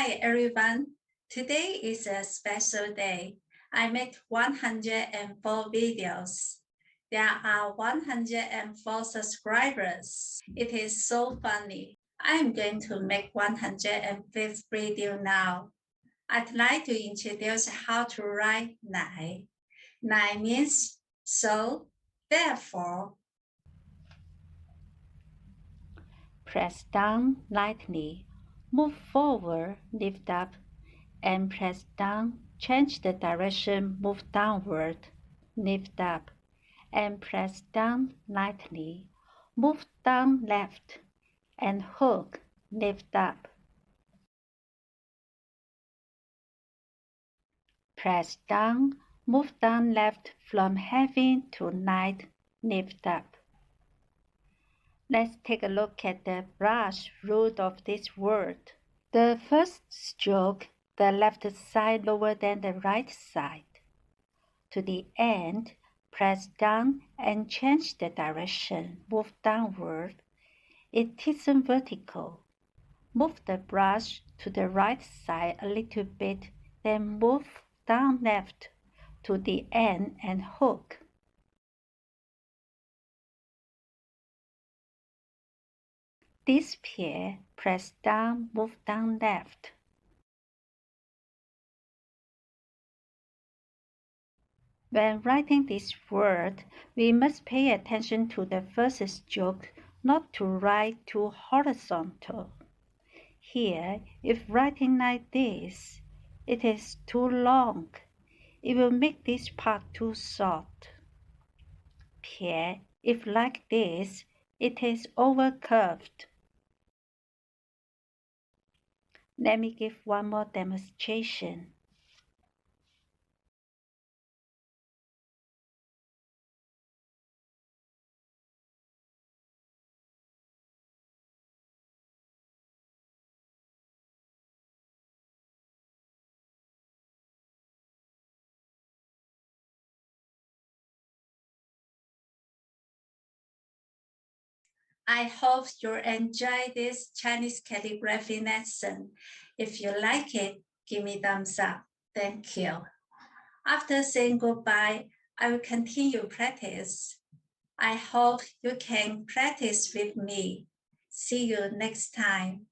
Hi everyone, today is a special day. I made 104 videos. There are 104 subscribers. It is so funny. I'm going to make 105th video now. I'd like to introduce how to write 9. 9 means so, therefore. Press down lightly, move forward, lift up, and press down, change the direction, move downward, lift up, and press down lightly, move down left, and hook, lift up. Press down, move down left from heavy to light, lift up. Let's take a look at the brush root of this word. The first stroke, the left side lower than the right side. To the end, press down and change the direction. Move downward. It isn't vertical. Move the brush to the right side a little bit, then move down left to the end and hook. This pair, press down, move down left. When writing this word, we must pay attention to the first stroke, not to write too horizontal. Here, if writing like this, it is too long. It will make this part too short. Here, if like this, it is over-curved. Let me give one more demonstration. I hope you enjoy this Chinese calligraphy lesson. If you like it, give me thumbs up. Thank you. After saying goodbye, I will continue practice. I hope you can practice with me. See you next time.